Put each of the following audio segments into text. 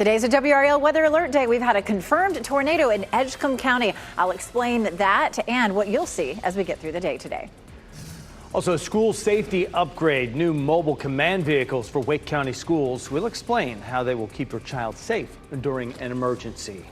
Today's a WRAL Weather Alert Day. We've had a confirmed tornado in Edgecombe County. I'll explain that and what you'll see as we get through the day today. Also, a school safety upgrade, new mobile command vehicles for Wake County schools. We'll explain how they will keep your child safe during an emergency.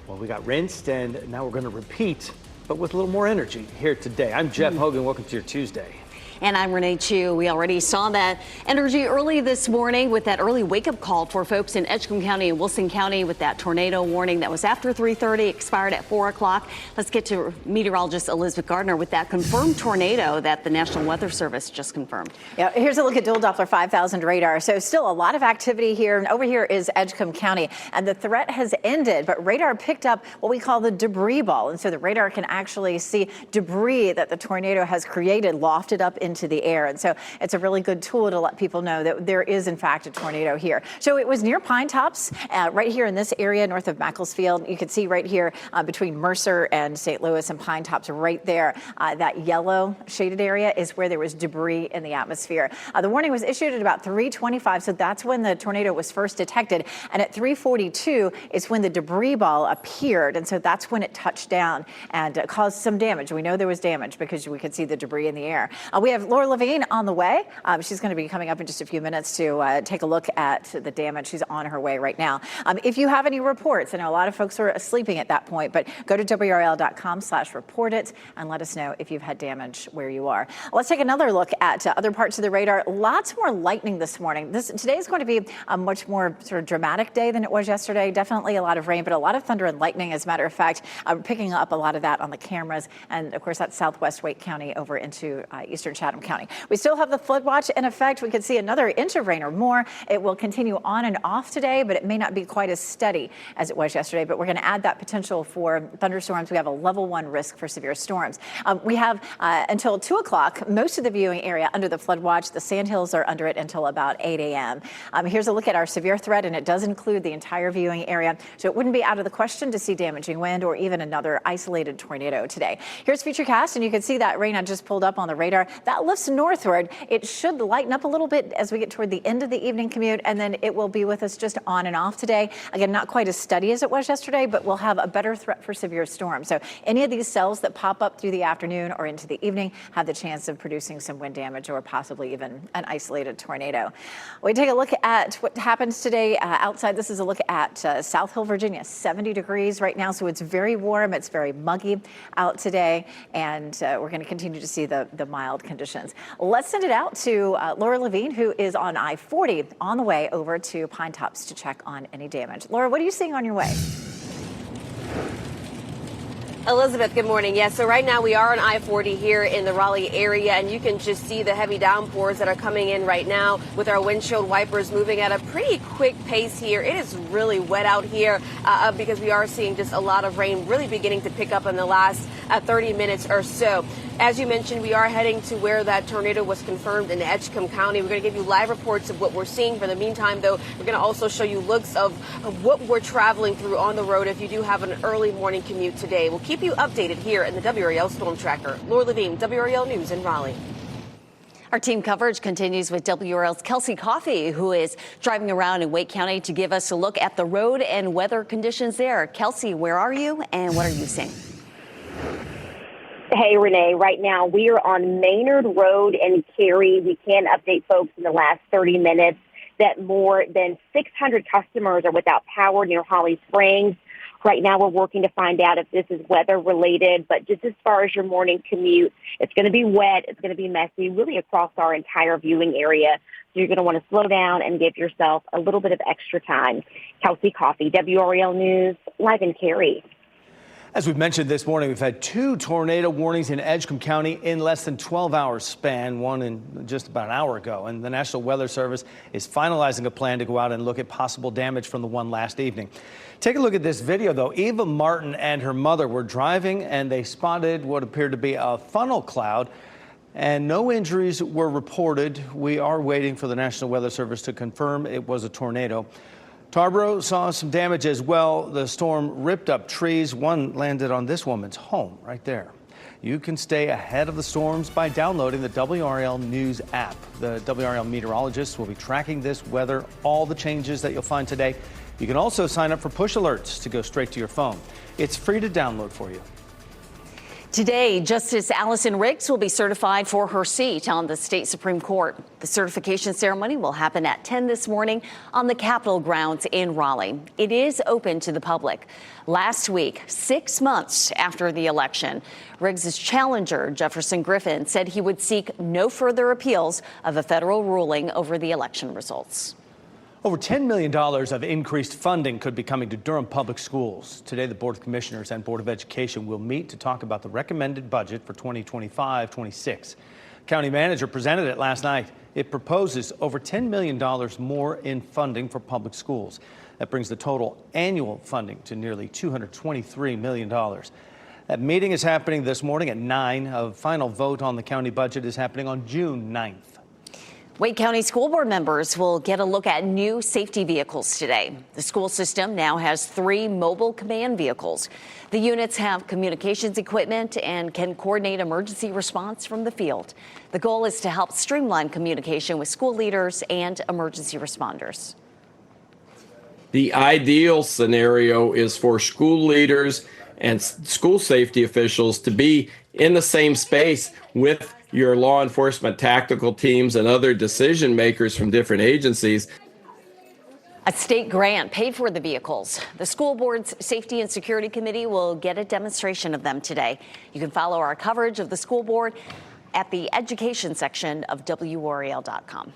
Well, we got rinsed and now we're going to repeat, but with a little more energy here today. I'm Jeff Hogan. Welcome to your Tuesday. And I'm Renee Chu. We already saw that energy early this morning with that early wake-up call for folks in Edgecombe County and Wilson County with that tornado warning that was after 3:30, expired at 4 o'clock. Let's get to meteorologist Elizabeth Gardner with that confirmed tornado that the National Weather Service just confirmed. Yeah, here's a look at dual Doppler 5000 radar. So still a lot of activity here. And over here is Edgecombe County. And the threat has ended, but radar picked up what we call the debris ball. And so the radar can actually see debris that the tornado has created lofted up into the air. And so it's a really good tool to let people know that there is, in fact, a tornado here. So it was near Pine Tops, right here in this area north of Macclesfield. You can see right here between Mercer and St. Louis and Pine Tops right there. That yellow shaded area is where there was debris in the atmosphere. The warning was issued at about 3:25, so that's when the tornado was first detected. And at 3:42 is when the debris ball appeared. And so that's when it touched down and caused some damage. We know there was damage because we could see the debris in the air. We have Laura Levine on the way. She's going to be coming up in just a few minutes to take a look at the damage. She's on her way right now. If you have any reports, I know a lot of folks are sleeping at that point, but go to WRAL.com/report it and let us know if you've had damage where you are. Let's take another look at other parts of the radar. Lots more lightning this morning. Today is going to be a much more sort of dramatic day than it was yesterday. Definitely a lot of rain, but a lot of thunder and lightning. As a matter of fact, picking up a lot of that on the cameras. And of course, that's southwest Wake County over into eastern Chatham County. We still have the flood watch in effect. We could see another inch of rain or more. It will continue on and off today, but it may not be quite as steady as it was yesterday. But we're going to add that potential for thunderstorms. We have a level 1 risk for severe storms. We have until 2 o'clock, most of the viewing area under the flood watch. The Sandhills are under it until about 8 a.m. Here's a look at our severe threat, and it does include the entire viewing area. So it wouldn't be out of the question to see damaging wind or even another isolated tornado today. Here's Futurecast, and you can see that rain I just pulled up on the radar. That lifts northward. It should lighten up a little bit as we get toward the end of the evening commute, and then it will be with us just on and off today. Again, not quite as steady as it was yesterday, but we'll have a better threat for severe storms. So any of these cells that pop up through the afternoon or into the evening have the chance of producing some wind damage or possibly even an isolated tornado. We take a look at what happens today outside. This is a look at South Hill, Virginia, 70 degrees right now. So it's very warm. It's very muggy out today, and we're going to continue to see the mild conditions. Let's send it out to Laura Levine, who is on I-40 on the way over to Pine Tops to check on any damage. Laura, what are you seeing on your way? Elizabeth, good morning. Yes, so right now we are on I-40 here in the Raleigh area, and you can just see the heavy downpours that are coming in right now with our windshield wipers moving at a pretty quick pace here. It is really wet out here because we are seeing just a lot of rain really beginning to pick up in the last 30 minutes or so. As you mentioned, we are heading to where that tornado was confirmed in Edgecombe County. We're going to give you live reports of what we're seeing. For the meantime, though, we're going to also show you looks of what we're traveling through on the road if you do have an early morning commute today. We'll keep you updated here in the WRAL Storm Tracker. Laura Levine, WRAL News in Raleigh. Our team coverage continues with WRAL's Kelsey Coffey, who is driving around in Wake County to give us a look at the road and weather conditions there. Kelsey, where are you and what are you seeing? Hey, Renee, right now we are on Maynard Road in Cary. We can update folks in the last 30 minutes that more than 600 customers are without power near Holly Springs. Right now we're working to find out if this is weather related, but just as far as your morning commute, it's going to be wet, it's going to be messy, really across our entire viewing area. So you're going to want to slow down and give yourself a little bit of extra time. Kelsey Coffey, WRAL News, live in Cary. As we've mentioned this morning, we've had 2 tornado warnings in Edgecombe County in less than 12 hours span, one in just about an hour ago. And the National Weather Service is finalizing a plan to go out and look at possible damage from the one last evening. Take a look at this video, though. Eva Martin and her mother were driving and they spotted what appeared to be a funnel cloud, and no injuries were reported. We are waiting for the National Weather Service to confirm it was a tornado. Tarboro saw some damage as well. The storm ripped up trees. One landed on this woman's home right there. You can stay ahead of the storms by downloading the WRAL News app. The WRAL meteorologists will be tracking this weather, all the changes that you'll find today. You can also sign up for push alerts to go straight to your phone. It's free to download for you. Today, Justice Allison Riggs will be certified for her seat on the state Supreme Court. The certification ceremony will happen at 10 this morning on the Capitol grounds in Raleigh. It is open to the public. Last week, 6 months after the election, Riggs' challenger, Jefferson Griffin, said he would seek no further appeals of a federal ruling over the election results. Over $10 million of increased funding could be coming to Durham Public Schools. Today, the Board of Commissioners and Board of Education will meet to talk about the recommended budget for 2025-26. County manager presented it last night. It proposes over $10 million more in funding for public schools. That brings the total annual funding to nearly $223 million. That meeting is happening this morning at 9. A final vote on the county budget is happening on June 9th. Wake County School Board members will get a look at new safety vehicles today. The school system now has 3 mobile command vehicles. The units have communications equipment and can coordinate emergency response from the field. The goal is to help streamline communication with school leaders and emergency responders. The ideal scenario is for school leaders and school safety officials to be in the same space with your law enforcement tactical teams and other decision makers from different agencies. A state grant paid for the vehicles. The school board's Safety and Security Committee will get a demonstration of them today. You can follow our coverage of the school board at the education section of WRAL.com.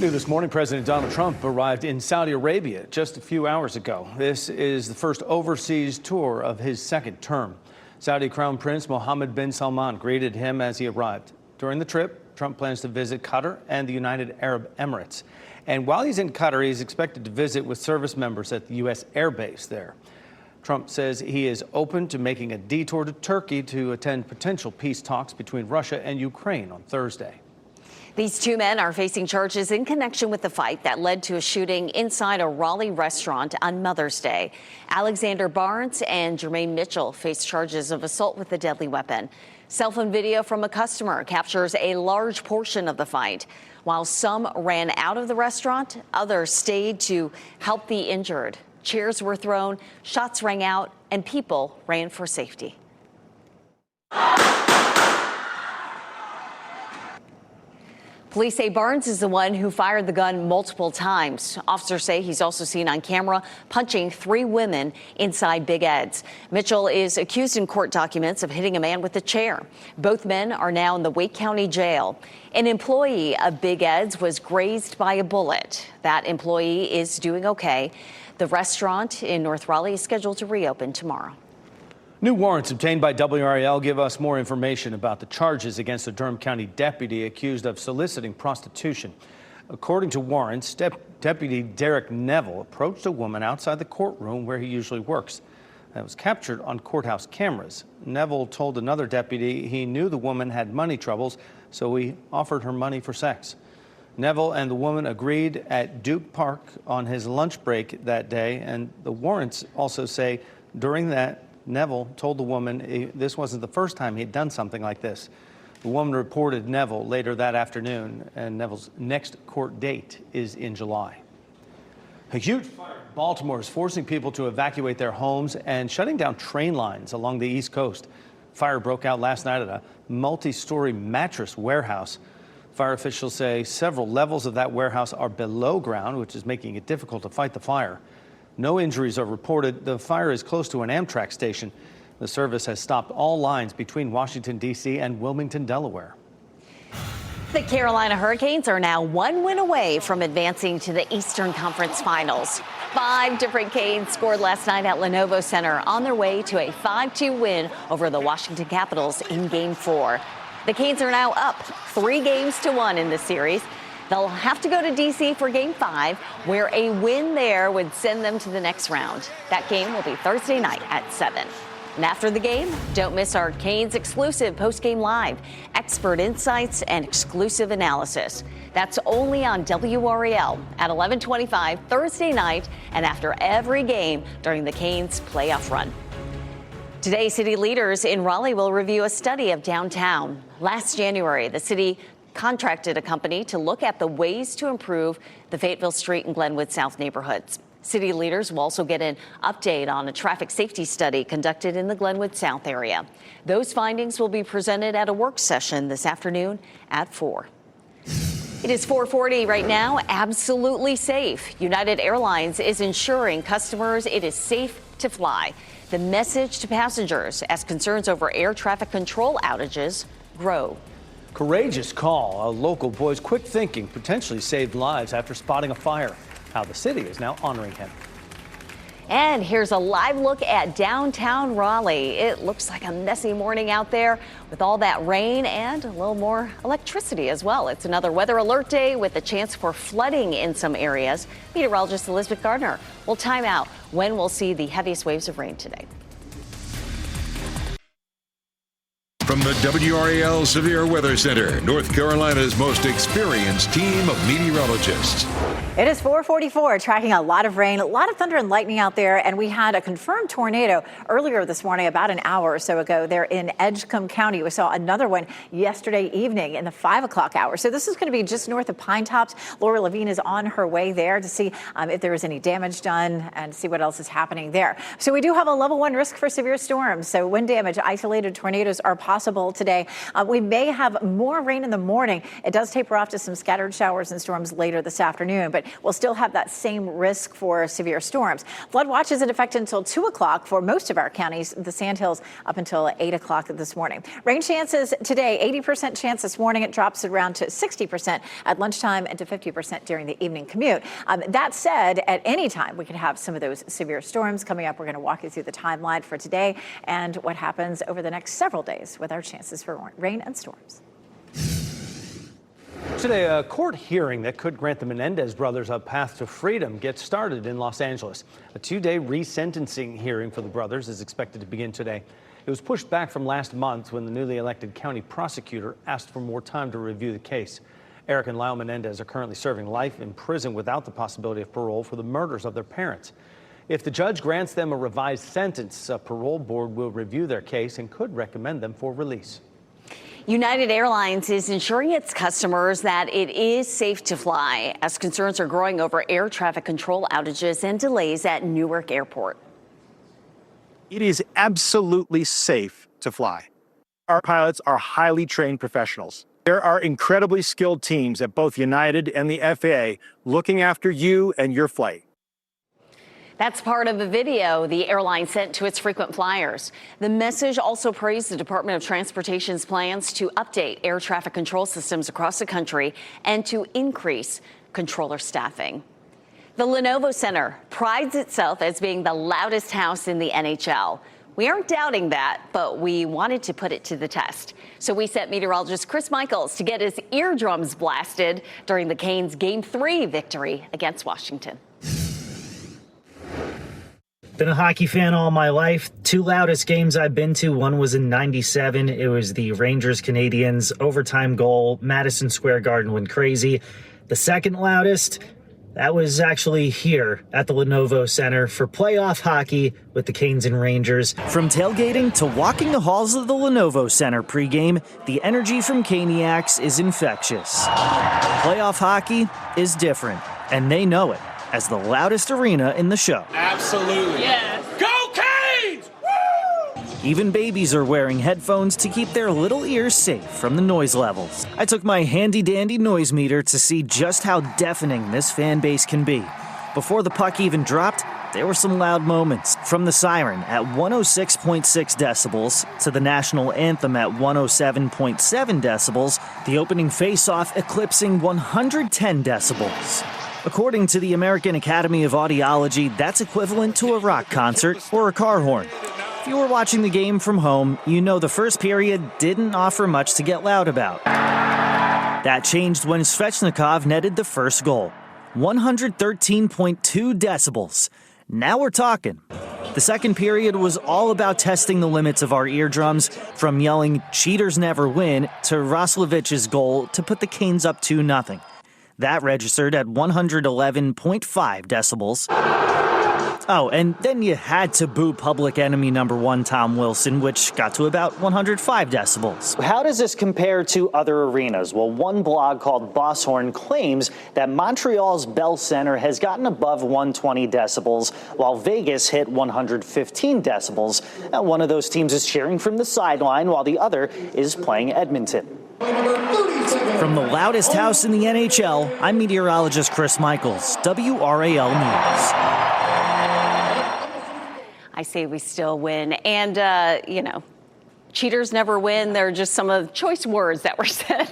New this morning, President Donald Trump arrived in Saudi Arabia just a few hours ago. This is the first overseas tour of his second term. Saudi Crown Prince Mohammed bin Salman greeted him as he arrived. During the trip, Trump plans to visit Qatar and the United Arab Emirates. And while he's in Qatar, he's expected to visit with service members at the U.S. Air Base there. Trump says he is open to making a detour to Turkey to attend potential peace talks between Russia and Ukraine on Thursday. These 2 men are facing charges in connection with the fight that led to a shooting inside a Raleigh restaurant on Mother's Day. Alexander Barnes and Jermaine Mitchell face charges of assault with a deadly weapon. Cell phone video from a customer captures a large portion of the fight. While some ran out of the restaurant, others stayed to help the injured. Chairs were thrown, shots rang out, and people ran for safety. Police say Barnes is the one who fired the gun multiple times. Officers say he's also seen on camera punching 3 women inside Big Ed's. Mitchell is accused in court documents of hitting a man with a chair. Both men are now in the Wake County Jail. An employee of Big Ed's was grazed by a bullet. That employee is doing okay. The restaurant in North Raleigh is scheduled to reopen tomorrow. New warrants obtained by WRAL give us more information about the charges against a Durham County deputy accused of soliciting prostitution. According to warrants, Deputy Derek Neville approached a woman outside the courtroom where he usually works. That was captured on courthouse cameras. Neville told another deputy he knew the woman had money troubles, so he offered her money for sex. Neville and the woman agreed at Duke Park on his lunch break that day, and the warrants also say during that, Neville told the woman this wasn't the first time he'd done something like this. The woman reported Neville later that afternoon, and Neville's next court date is in July. A huge fire in Baltimore is forcing people to evacuate their homes and shutting down train lines along the East Coast. Fire broke out last night at a multi-story mattress warehouse. Fire officials say several levels of that warehouse are below ground, which is making it difficult to fight the fire. No injuries are reported. The fire is close to an Amtrak station. The service has stopped all lines between Washington, D.C. and Wilmington, Delaware. The Carolina Hurricanes are now 1 win away from advancing to the Eastern Conference Finals. 5 different Canes scored last night at Lenovo Center on their way to a 5-2 win over the Washington Capitals in Game 4. The Canes are now up 3-1 in the series. They'll have to go to D.C. for Game 5, where a win there would send them to the next round. That game will be Thursday night at 7. And after the game, don't miss our Canes exclusive post-game live, expert insights and exclusive analysis. That's only on WRAL at 11:25 Thursday night and after every game during the Canes playoff run. Today, city leaders in Raleigh will review a study of downtown. Last January, the city contracted a company to look at the ways to improve the Fayetteville Street and Glenwood South neighborhoods. City leaders will also get an update on a traffic safety study conducted in the Glenwood South area. Those findings will be presented at a work session this afternoon at 4. It is 4:40 right now. Absolutely safe. United Airlines is ensuring customers it is safe to fly. The message to passengers as concerns over air traffic control outages grow. Courageous call. A local boy's quick thinking potentially saved lives after spotting a fire. How the city is now honoring him. And here's a live look at downtown Raleigh. It looks like a messy morning out there with all that rain and a little more electricity as well. It's another weather alert day with a chance for flooding in some areas. Meteorologist Elizabeth Gardner will time out when we'll see the heaviest waves of rain today. From the WRAL Severe Weather Center, North Carolina's most experienced team of meteorologists. It is 4:44, tracking a lot of rain, a lot of thunder and lightning out there, and we had a confirmed tornado earlier this morning, about an hour or so ago there in Edgecombe County. We saw another one yesterday evening in the 5 o'clock hour. So this is going to be just north of Pine Tops. Laura Levine is on her way there to see if there is any damage done and see what else is happening there. So we do have a level 1 risk for severe storms. So wind damage, isolated tornadoes are possible today. We may have more rain in the morning. It does taper off to some scattered showers and storms later this afternoon, but we'll still have that same risk for severe storms. Flood watch is in effect until 2 o'clock for most of our counties, the Sandhills up until 8 o'clock this morning. Rain chances today, 80% chance this morning. It drops around to 60% at lunchtime and to 50% during the evening commute. That said, at any time we could have some of those severe storms coming up. We're going to walk you through the timeline for today and what happens over the next several days with our chances for rain and storms. Today, a court hearing that could grant the Menendez brothers a path to freedom gets started in Los Angeles. A 2-day resentencing hearing for the brothers is expected to begin today. It was pushed back from last month when the newly elected county prosecutor asked for more time to review the case. Eric and Lyle Menendez are currently serving life in prison without the possibility of parole for the murders of their parents. If the judge grants them a revised sentence, a parole board will review their case and could recommend them for release. United Airlines is ensuring its customers that it is safe to fly as concerns are growing over air traffic control outages and delays at Newark Airport. It is absolutely safe to fly. Our pilots are highly trained professionals. There are incredibly skilled teams at both United and the FAA looking after you and your flight. That's part of a video the airline sent to its frequent flyers. The message also praised the Department of Transportation's plans to update air traffic control systems across the country and to increase controller staffing. The Lenovo Center prides itself as being the loudest house in the NHL. We aren't doubting that, but we wanted to put it to the test. So we sent meteorologist Chris Michaels to get his eardrums blasted during the Canes' Game 3 victory against Washington. Been a hockey fan all my life. 2 loudest games I've been to, one was in '97. It was the Rangers-Canadiens overtime goal. Madison Square Garden went crazy. The second loudest, that was actually here at the Lenovo Center for playoff hockey with the Canes and Rangers. From tailgating to walking the halls of the Lenovo Center pregame, the energy from Caniacs is infectious. Playoff hockey is different, and they know it, as the loudest arena in the show. Absolutely. Yes. Go Canes! Woo! Even babies are wearing headphones to keep their little ears safe from the noise levels. I took my handy-dandy noise meter to see just how deafening this fan base can be. Before the puck even dropped, there were some loud moments. From the siren at 106.6 decibels to the national anthem at 107.7 decibels, the opening face-off eclipsing 110 decibels. According to the American Academy of Audiology, that's equivalent to a rock concert or a car horn. If you were watching the game from home, you know the first period didn't offer much to get loud about. That changed when Svechnikov netted the first goal. 113.2 decibels. Now we're talking. The second period was all about testing the limits of our eardrums, from yelling "cheaters never win" to Roslovic's goal to put the Canes up 2-0. That registered at 111.5 decibels. Oh, and then you had to boo public enemy number one Tom Wilson, which got to about 105 decibels. How does this compare to other arenas? Well, one blog called Bosshorn claims that Montreal's Bell Center has gotten above 120 decibels, while Vegas hit 115 decibels. Now, one of those teams is cheering from the sideline, while the other is playing Edmonton. From the loudest house in the NHL, I'm meteorologist Chris Michaels, WRAL News. I say we still win. And, cheaters never win. They're just some of the choice words that were said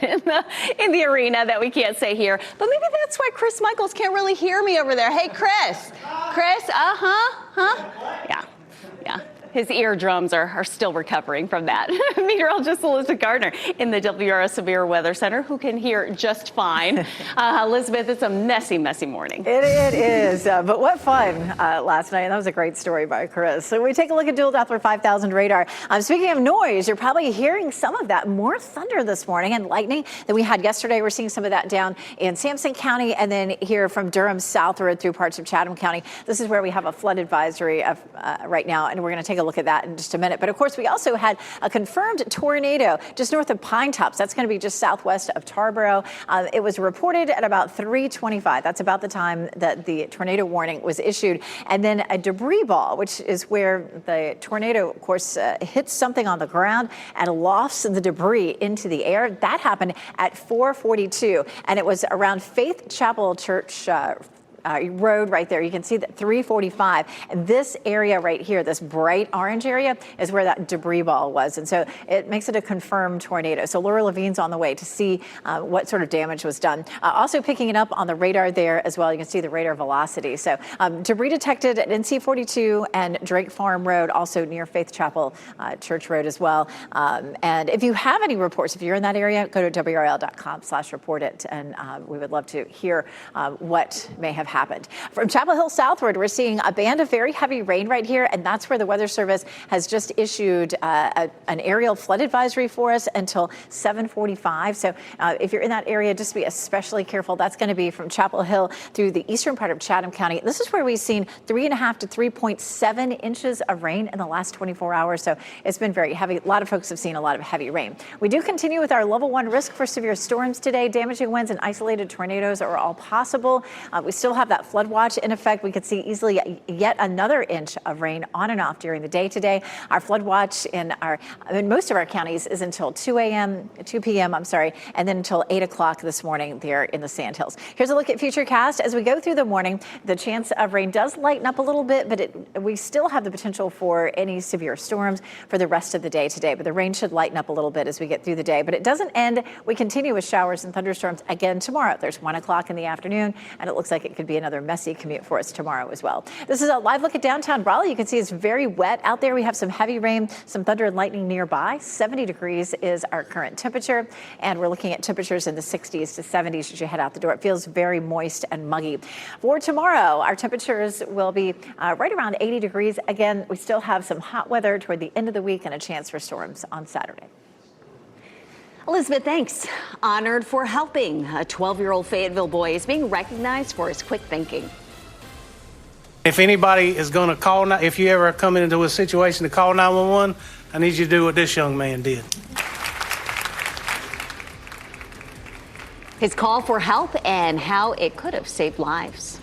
in the arena that we can't say here. But maybe that's why Chris Michaels can't really hear me over there. Hey, Chris. Chris, Yeah. His eardrums are still recovering from that. Meteorologist Elizabeth Gardner in the WRAL Severe Weather Center, who can hear just fine. Elizabeth, it's a messy, messy morning. It is, but what fun last night. That was a great story by Chris. So we take a look at dual Doppler 5000 radar. Speaking of noise, you're probably hearing some of that. More thunder this morning and lightning than we had yesterday. We're seeing some of that down in Sampson County and then here from Durham southward through parts of Chatham County. This is where we have a flood advisory right now, and we're going to take a look at that in just a minute. But of course, we also had a confirmed tornado just north of Pine Tops. That's going to be just southwest of Tarboro. It was reported at about 3:25. That's about the time that the tornado warning was issued. And then a debris ball, which is where the tornado, of course, hits something on the ground and lofts the debris into the air. That happened at 4:42, and it was around Faith Chapel Church road right there. You can see that 345. And this area right here, this bright orange area, is where that debris ball was. And so it makes it a confirmed tornado. So Laura Levine's on the way to see what sort of damage was done. Also picking it up on the radar there as well. You can see the radar velocity. So debris detected at NC42 and Drake Farm Road, also near Faith Chapel Church Road as well. And if you have any reports, if you're in that area, go to WRAL.com/report it. And we would love to hear what may have happened. From Chapel Hill southward, we're seeing a band of very heavy rain right here, and that's where the Weather Service has just issued an aerial flood advisory for us until 7:45. So if you're in that area, just be especially careful. That's going to be from Chapel Hill through the eastern part of Chatham County. This is where we've seen 3.5 to 3.7 inches of rain in the last 24 hours. So it's been very heavy. A lot of folks have seen a lot of heavy rain. We do continue with our level 1 risk for severe storms today. Damaging winds and isolated tornadoes are all possible. We still have that flood watch in effect. We could see easily yet another inch of rain on and off during the day today. Our flood watch in most of our counties is until 2 p.m., and then until 8 o'clock this morning there in the Sandhills. Here's a look at Futurecast. As we go through the morning, the chance of rain does lighten up a little bit, but we still have the potential for any severe storms for the rest of the day today. But the rain should lighten up a little bit as we get through the day. But it doesn't end. We continue with showers and thunderstorms again tomorrow. There's 1 o'clock in the afternoon, and it looks like it could be another messy commute for us tomorrow as well. This is a live look at downtown Raleigh. You can see it's very wet out there. We have some heavy rain, some thunder and lightning nearby. 70 degrees is our current temperature, and we're looking at temperatures in the 60s to 70s as you head out the door. It feels very moist and muggy. For tomorrow, our temperatures will be right around 80 degrees. Again, we still have some hot weather toward the end of the week and a chance for storms on Saturday. Elizabeth, thanks. Honored for helping. A 12-year-old Fayetteville boy is being recognized for his quick thinking. If anybody is going to call, if you ever come into a situation to call 911, I need you to do what this young man did. His call for help and how it could have saved lives.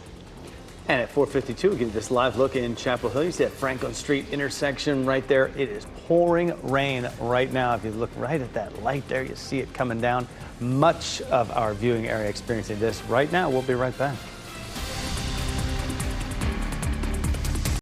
And at 4:52, we get this live look in Chapel Hill. You see that Franklin Street intersection right there. It is pouring rain right now. If you look right at that light there, you see it coming down. Much of our viewing area experiencing this right now. We'll be right back.